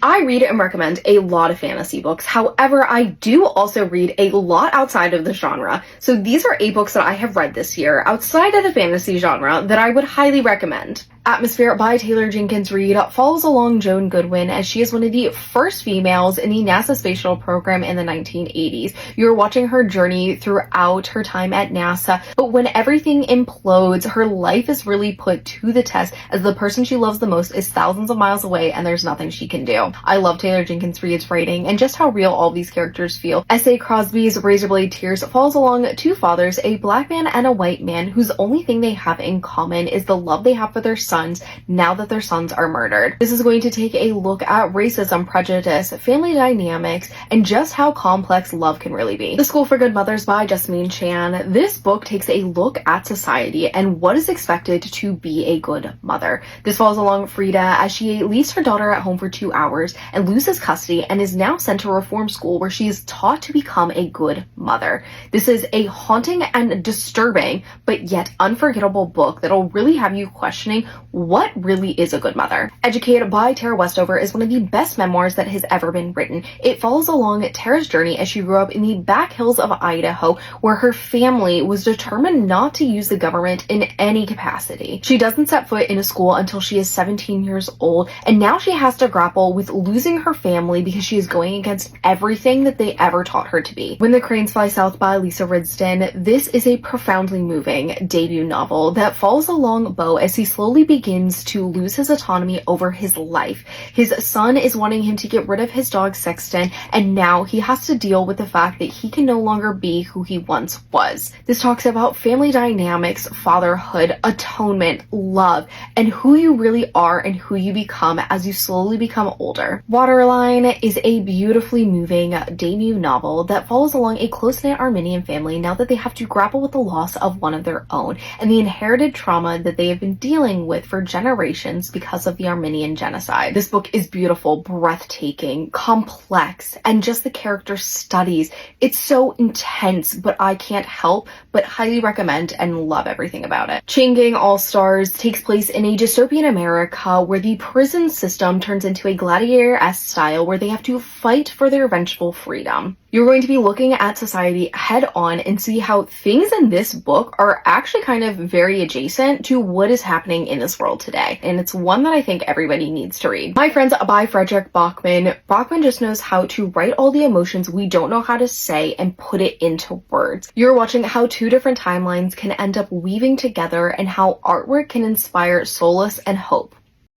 I read and recommend a lot of fantasy books. However, I do also read a lot outside of the genre. So these are 8 books that I have read this year outside of the fantasy genre that I would highly recommend. Atmosphere by Taylor Jenkins Reid follows along Joan Goodwin as she is one of the first females in the NASA space shuttle program in the 1980s. You're watching her journey throughout her time at NASA, but when everything implodes, her life is really put to the test as the person she loves the most is thousands of miles away and there's nothing she can do. I love Taylor Jenkins Reid's writing and just how real all these characters feel. S.A. Crosby's Razorblade Tears follows along 2 fathers, a black man and a white man, whose only thing they have in common is the love they have for their sons now that their sons are murdered. This is going to take a look at racism, prejudice, family dynamics, and just how complex love can really be. The School for Good Mothers by Jasmine Chan. This book takes a look at society and what is expected to be a good mother. This follows along Frida as she leaves her daughter at home for 2 hours and loses custody and is now sent to reform school where she is taught to become a good mother. This is a haunting and disturbing but yet unforgettable book that'll really have you questioning what really is a good mother. Educated by Tara Westover is one of the best memoirs that has ever been written. It follows along Tara's journey as she grew up in the back hills of Idaho, where her family was determined not to use the government in any capacity. She doesn't set foot in a school until she is 17 years old, and now she has to grapple with losing her family because she is going against everything that they ever taught her to be. When the Cranes Fly South by Lisa Ridsden, this is a profoundly moving debut novel that follows along Bo as he slowly begins to lose his autonomy over his life. His son is wanting him to get rid of his dog Sexton, and now he has to deal with the fact that he can no longer be who he once was. This talks about family dynamics, fatherhood, atonement, love, and who you really are and who you become as you slowly become older. Waterline is a beautifully moving debut novel that follows along a close-knit Armenian family now that they have to grapple with the loss of one of their own and the inherited trauma that they have been dealing with for generations because of the Armenian genocide. This book is beautiful, breathtaking, complex, and just the character studies. It's so intense, but I can't help but highly recommend and love everything about it. Chain Gang All-Stars takes place in a dystopian America where the prison system turns into a gladiator-esque style where they have to fight for their eventual freedom. You're going to be looking at society head on and see how things in this book are actually kind of very adjacent to what is happening in this world today. And it's one that I think everybody needs to read. My Friends by Frederick Bachman. Bachman just knows how to write all the emotions we don't know how to say and put it into words. You're watching how 2 different timelines can end up weaving together and how artwork can inspire solace and hope.